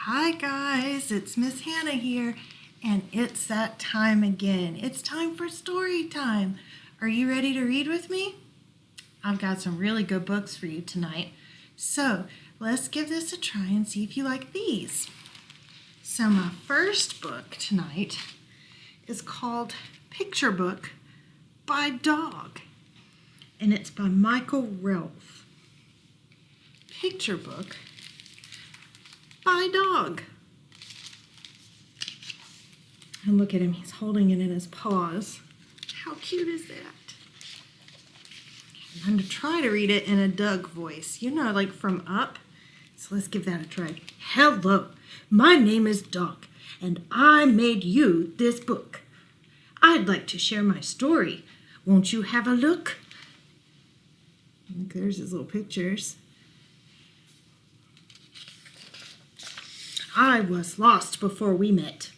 Hi guys, it's Miss Hannah here, and it's that time again. It's time for story time. Are you ready to read with me? I've got some really good books for you tonight. So let's give this a try and see if you like these. So my first book tonight is called Picture Book by Dog, and it's by Michael Relf. Picture Book by Dog. And look at him, he's holding it in his paws. How cute is that? I'm going to try to read it in a Doug voice, like from Up. So let's give that a try. Hello, my name is Dog, and I made you this book. I'd like to share my story. Won't you have a look? Look, there's his little pictures. I was lost before we met.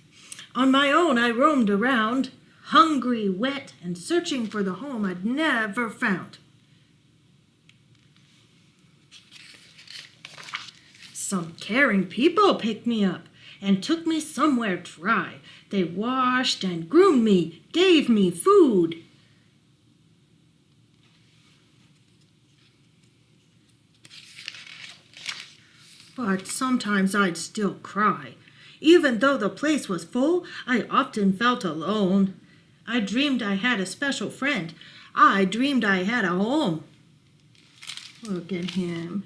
On my own, I roamed around, hungry, wet, and searching for the home I'd never found. Some caring people picked me up and took me somewhere dry. They washed and groomed me, gave me food. But sometimes I'd still cry. Even though the place was full, I often felt alone. I dreamed I had a special friend. I dreamed I had a home. Look at him.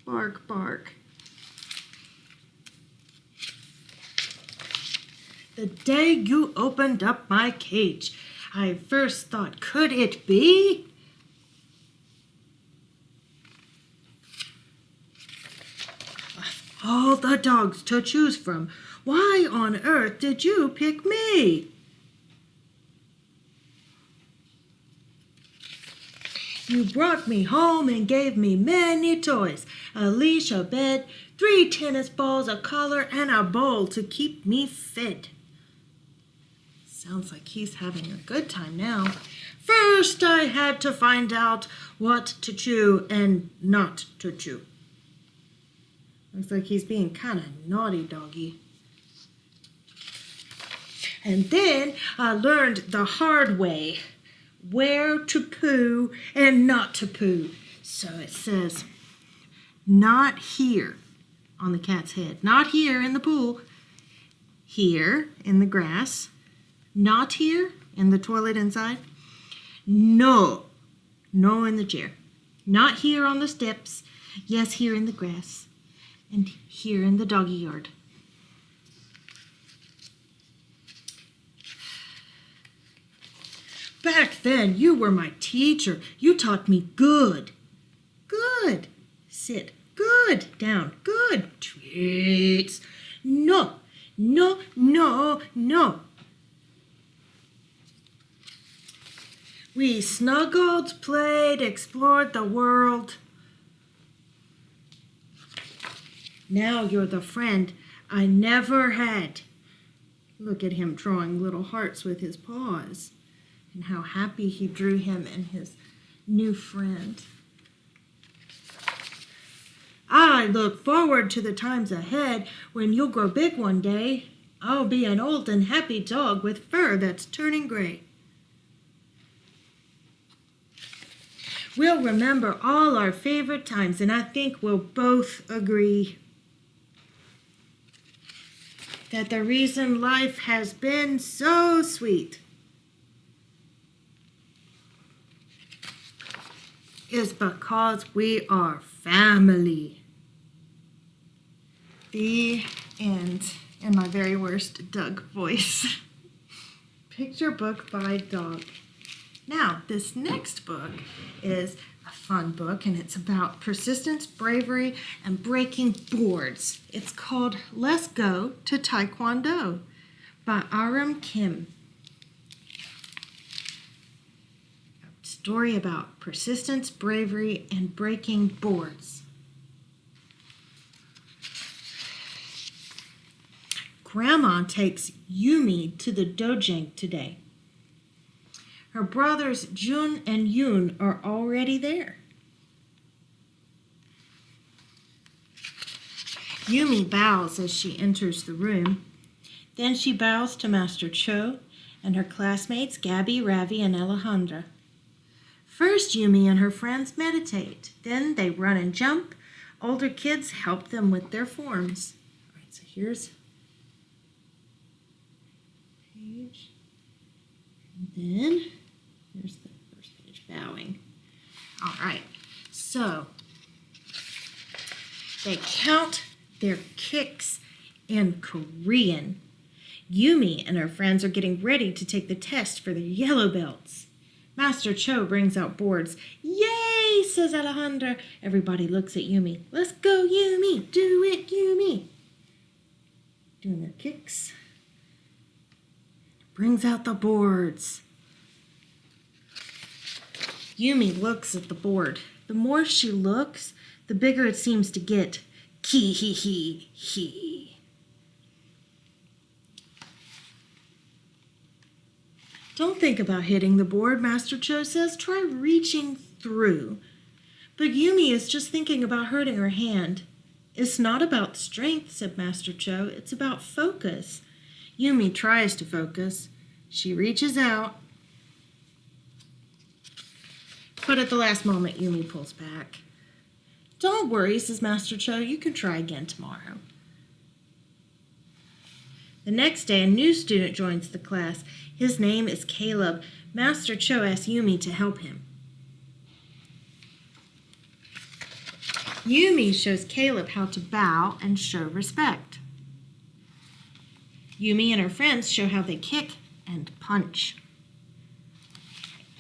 Bark, bark. The day you opened up my cage, I first thought, could it be? All the dogs to choose from, why on earth did you pick me? You brought me home and gave me many toys, a leash, a bed, 3 tennis balls, a collar, and a bowl to keep me fed. Sounds like he's having a good time now. First, I had to find out what to chew and not to chew. Looks like he's being kind of naughty doggy. And then I learned the hard way where to poo and not to poo. So it says, not here on the cat's head, not here in the pool, here in the grass, not here in the toilet inside, no in the chair, not here on the steps, yes, here in the grass, and here in the doggy yard. Back then, you were my teacher. You taught me good. Good. Sit. Good. Down. Good. Treats. No. No, no, no. We snuggled, played, explored the world. Now you're the friend I never had. Look at him drawing little hearts with his paws, and how happy he drew him and his new friend. I look forward to the times ahead when you'll grow big one day. I'll be an old and happy dog with fur that's turning gray. We'll remember all our favorite times, and I think we'll both agree that the reason life has been so sweet is because we are family. The end, in my very worst Doug voice. Picture Book by Dog. Now, this next book is a fun book, and it's about persistence, bravery, and breaking boards. It's called Let's Go to Taekwondo by Aram Kim. A story about persistence, bravery, and breaking boards. Grandma takes Yumi to the dojang today. Her brothers Jun and Yoon are already there. Yumi bows as she enters the room. Then she bows to Master Cho and her classmates Gabby, Ravi, and Alejandra. First, Yumi and her friends meditate. Then they run and jump. Older kids help them with their forms. All right, so here's page. And then there's the first page, bowing. All right, so they count their kicks in Korean. Yumi and her friends are getting ready to take the test for their yellow belts. Master Cho brings out boards. Yay, says Alejandra. Everybody looks at Yumi. Let's go, Yumi. Do it, Yumi. Doing their kicks. Brings out the boards. Yumi looks at the board. The more she looks, the bigger it seems to get. Ki-hee-hee-hee. Don't think about hitting the board, Master Cho says. Try reaching through. But Yumi is just thinking about hurting her hand. It's not about strength, said Master Cho. It's about focus. Yumi tries to focus. She reaches out. But at the last moment, Yumi pulls back. Don't worry, says Master Cho. You can try again tomorrow. The next day, a new student joins the class. His name is Caleb. Master Cho asks Yumi to help him. Yumi shows Caleb how to bow and show respect. Yumi and her friends show how they kick and punch.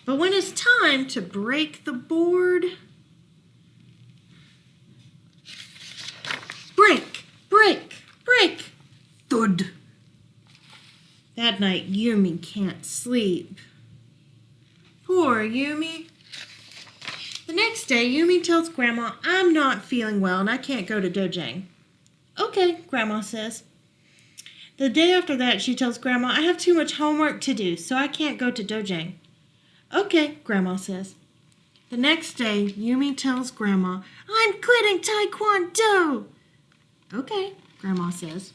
But when it's time to break the board, break, break, break, thud. That night, Yumi can't sleep. Poor Yumi. The next day, Yumi tells Grandma, I'm not feeling well and I can't go to dojang. Okay, Grandma says. The day after that, she tells Grandma, I have too much homework to do, so I can't go to dojang. Okay, Grandma says. The next day, Yumi tells Grandma, I'm quitting Taekwondo. Okay, Grandma says.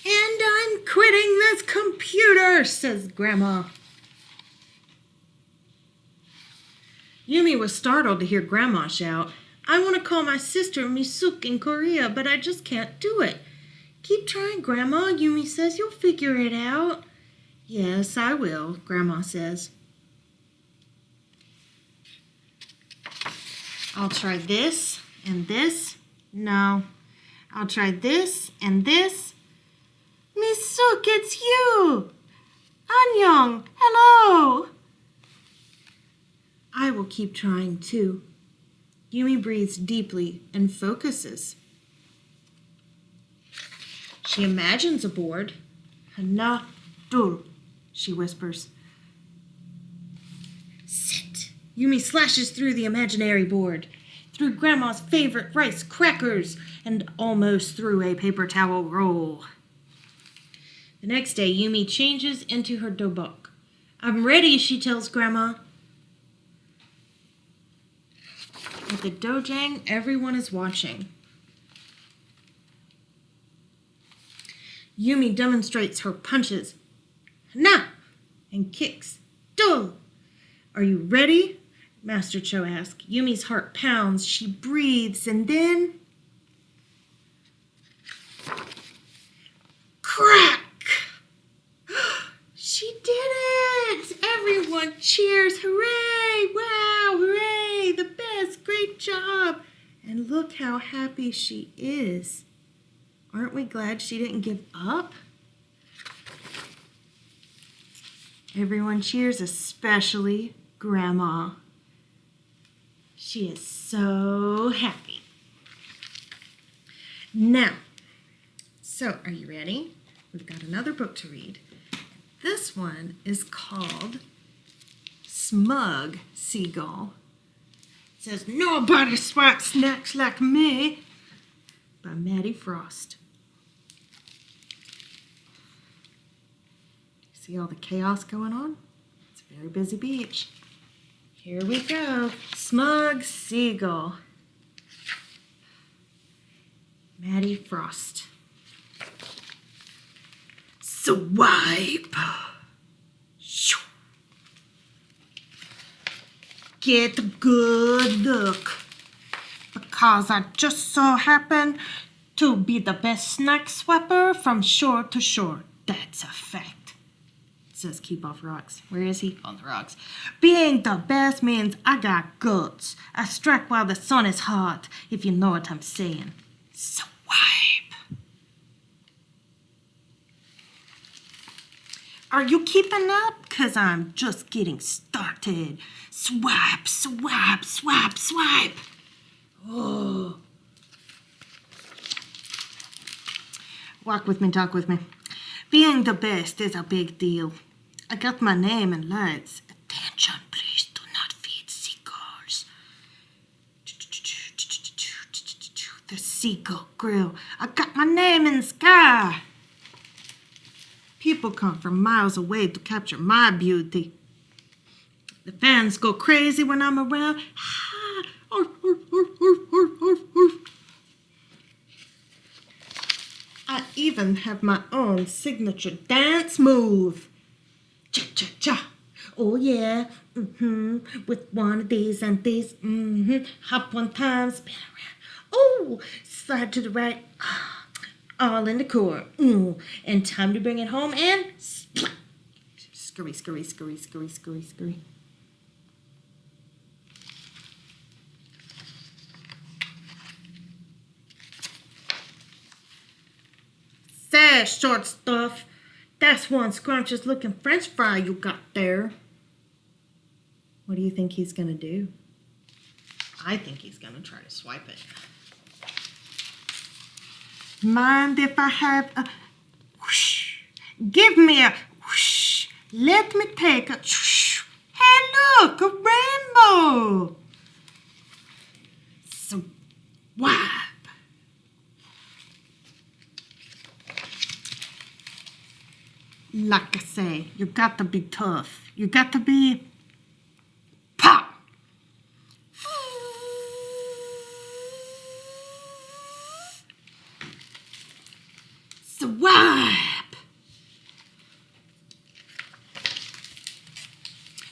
And I'm quitting this computer, says Grandma. Yumi was startled to hear Grandma shout, I want to call my sister Misuk in Korea, but I just can't do it. Keep trying, Grandma, Yumi says. You'll figure it out. Yes, I will, Grandma says. I'll try this and this. No. I'll try this and this. Misuk, it's you! Annyeong, hello! I will keep trying too. Yumi breathes deeply and focuses. She imagines a board. Hanna, dur, she whispers. Sit. Yumi slashes through the imaginary board, through Grandma's favorite rice crackers, and almost through a paper towel roll. The next day, Yumi changes into her dobok. I'm ready, she tells Grandma. At the dojang, everyone is watching. Yumi demonstrates her punches. Na! And kicks. Do! Are you ready? Master Cho asks. Yumi's heart pounds. She breathes and then... Crack! She did it! Everyone cheers. Hooray! Wow! Hooray! The best! Great job! And look how happy she is. Aren't we glad she didn't give up? Everyone cheers, especially Grandma. She is so happy. Now, so are you ready? We've got another book to read. This one is called Smug Seagull. It says, Nobody swats snacks like me, by Maddie Frost. See all the chaos going on? It's a very busy beach. Here we go. Smug Seagull. Maddie Frost. Swipe. Shoo. Get a good look. Because I just so happen to be the best snack swapper from shore to shore. That's a fact. It says keep off rocks. Where is he? On the rocks. Being the best means I got guts. I strike while the sun is hot, if you know what I'm saying. Swipe. Are you keeping up? 'Cause I'm just getting started. Swipe, swipe, swipe, swipe. Oh. Walk with me, talk with me. Being the best is a big deal. I got my name in lights. Attention, please do not feed seagulls. The seagull grill. I got my name in the sky. People come from miles away to capture my beauty. The fans go crazy when I'm around. I even have my own signature dance move. Cha-cha-cha. Oh yeah. With one of these and these. Hop one time, spin around. Oh, slide to the right. All in the core. And time to bring it home and scurry, scurry, scurry, scurry, scurry, scurry. Say, short stuff, that's one scrumptious looking French fry you got there. What do you think he's gonna do? I think he's gonna try to swipe it. Mind if I have a whoosh? Give me a whoosh. Let me take a whoosh. Hey, look, a rainbow. Swipe. Like I say, you got to be tough. You got to be pop. Swipe.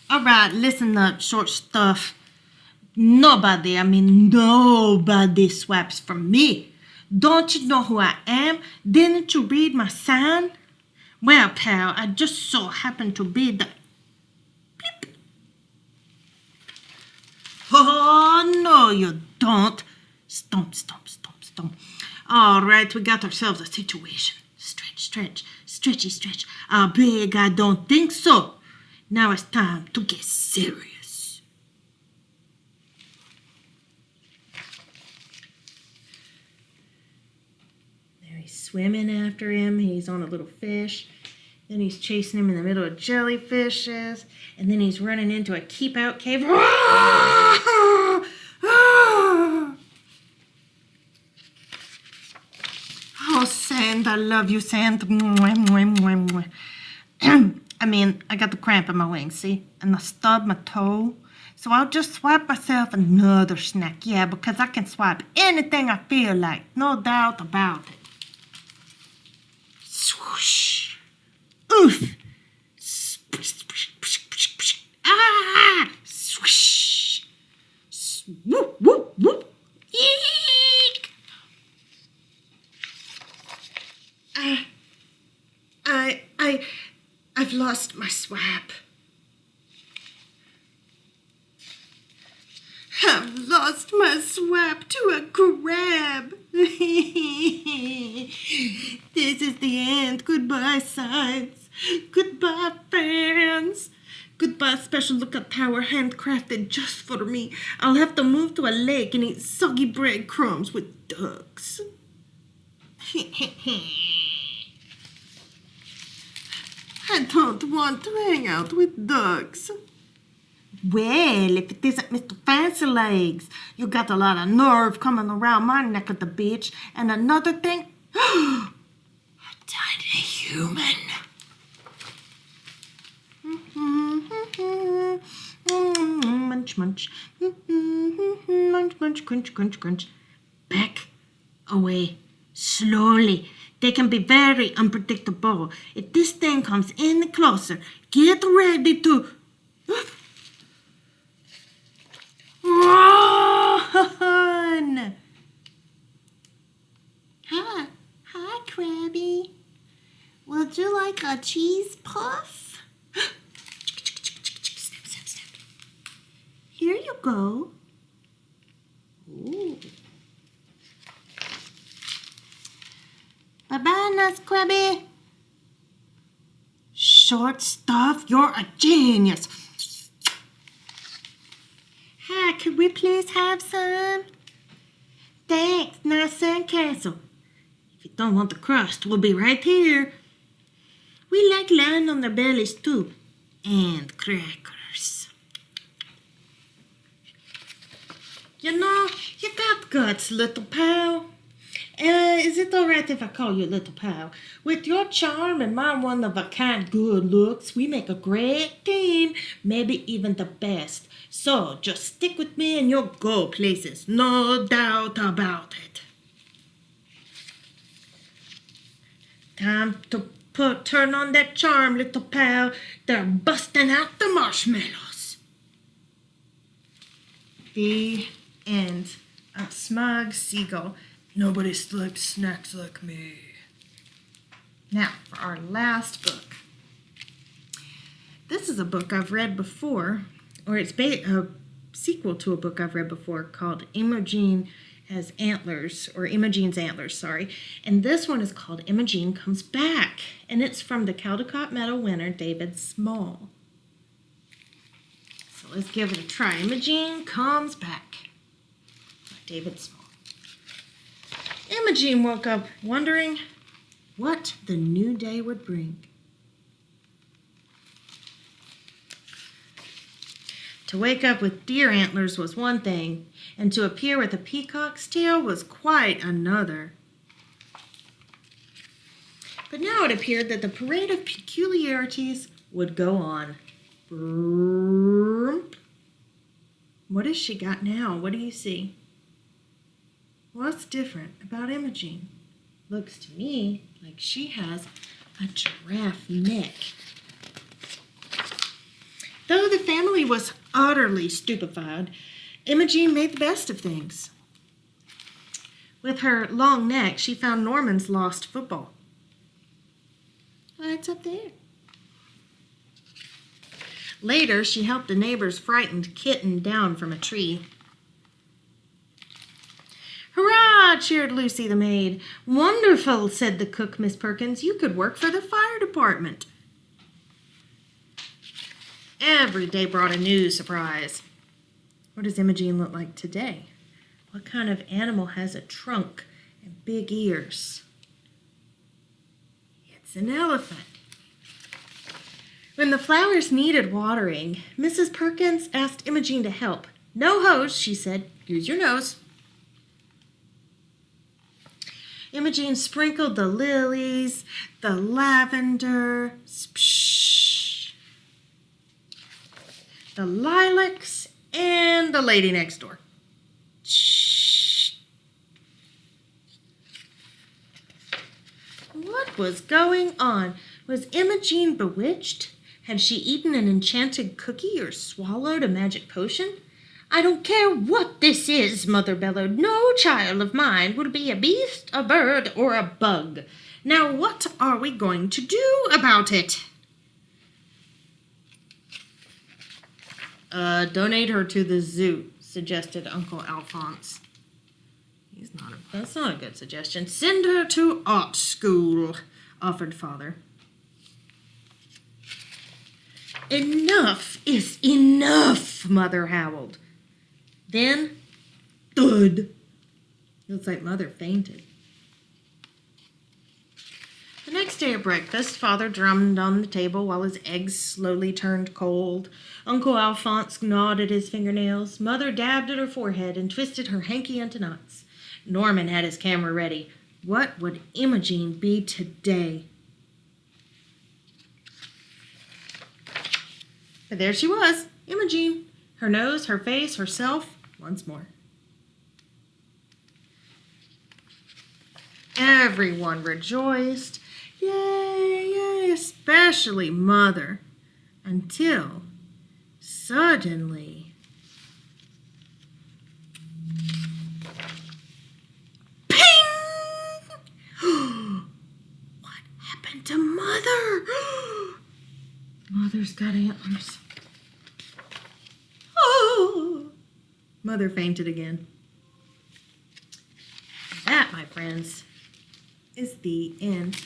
All right, listen up, short stuff. Nobody swipes from me. Don't you know who I am? Didn't you read my sign? Well, pal, I just so happen to be the beep. Oh, no, you don't. Stomp, stomp, stomp, stomp. All right, we got ourselves a situation. Stretch, stretch, stretchy, stretch. How big? I don't think so. Now it's time to get serious. There he's swimming after him. He's on a little fish. Then he's chasing him in the middle of jellyfishes. And then he's running into a keep-out cave. Oh, Sand, I love you, Sand. I mean, I got the cramp in my wings, see? And I stubbed my toe. So I'll just swipe myself another snack. Yeah, because I can swipe anything I feel like. No doubt about it. Swoosh. Oof. Ah! Swish. Whoop, whoop, whoop. Eek. I've lost my swap. I've lost my swap to a crab. This is the end. Goodbye, signs. Goodbye, fans. Goodbye, special lookout tower handcrafted just for me. I'll have to move to a lake and eat soggy breadcrumbs with ducks. I don't want to hang out with ducks. Well, if it isn't Mr. Fancy Legs, you got a lot of nerve coming around my neck of the beach. And another thing, a tiny human. Munch, munch. Munch, munch, crunch, crunch, crunch. Back away Slowly. They can be very unpredictable. If this thing comes any closer, get ready to... Run! Hi, Krabby. Would you like a cheese puff? Snap, snap, snap. Here you go. Ooh. Bananas, Krabby. Short stuff, you're a genius. Hi, could we please have some? Thanks, nice sandcastle. If you don't want the crust, we'll be right here. We like lying on their bellies too. And crackers. You know, you got guts, little pal. Is it all right if I call you little pal? With your charm and my one-of-a-kind good looks, we make a great team, maybe even the best. So just stick with me and you'll go places, no doubt about it. Time to turn on that charm, little pal. They're busting out the marshmallows. The end. A smug seagull. Nobody selects snacks like me. Now, for our last book. This is a book I've read before, or it's a sequel to a book I've read before called Imogene Has Antlers, or Imogene's Antlers, sorry. And this one is called Imogene Comes Back, and it's from the Caldecott Medal winner, David Small. So let's give it a try. Imogene Comes Back by David Small. Imogene woke up wondering what the new day would bring. To wake up with deer antlers was one thing, and to appear with a peacock's tail was quite another. But now it appeared that the parade of peculiarities would go on. What has she got now? What do you see? What's different about Imogene? Looks to me like she has a giraffe neck. Though the family was utterly stupefied, Imogene made the best of things. With her long neck, she found Norman's lost football. It's up there. Later, she helped a neighbor's frightened kitten down from a tree. "Hurrah!" cheered Lucy the maid. "Wonderful," said the cook, Miss Perkins. "You could work for the fire department." Every day brought a new surprise. What does Imogene look like today? What kind of animal has a trunk and big ears? It's an elephant. When the flowers needed watering, Mrs. Perkins asked Imogene to help. "No hose," she said. "Use your nose." Imogene sprinkled the lilies, the lavender, the lilacs, and the lady next door. What was going on? Was Imogene bewitched? Had she eaten an enchanted cookie or swallowed a magic potion? "I don't care what this is," Mother bellowed. "No child of mine will be a beast, a bird, or a bug. Now what are we going to do about it?" Donate her to the zoo, suggested Uncle Alphonse. That's not a good suggestion. "Send her to art school," offered Father. "Enough is enough," Mother howled. Then, thud. Looks like Mother fainted. The next day at breakfast, Father drummed on the table while his eggs slowly turned cold. Uncle Alphonse gnawed at his fingernails. Mother dabbed at her forehead and twisted her hanky into knots. Norman had his camera ready. What would Imogene be today? But there she was, Imogene. Her nose, her face, herself, once more. Everyone rejoiced. Yay, yay, especially Mother. Until suddenly... Ping! What happened to Mother? Mother's got antlers. Oh! Mother fainted again. That, my friends, is the end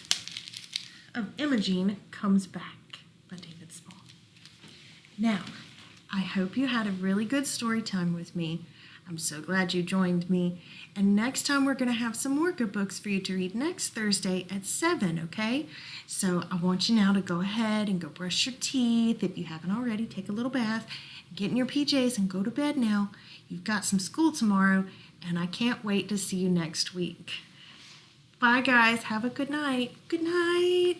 of Imogene Comes Back by David Small. Now, I hope you had a really good story time with me. I'm so glad you joined me. And next time we're going to have some more good books for you to read next Thursday at 7, okay? So I want you now to go ahead and go brush your teeth. If you haven't already, take a little bath, get in your PJs and go to bed now. You've got some school tomorrow, and I can't wait to see you next week. Bye, guys. Have a good night. Good night.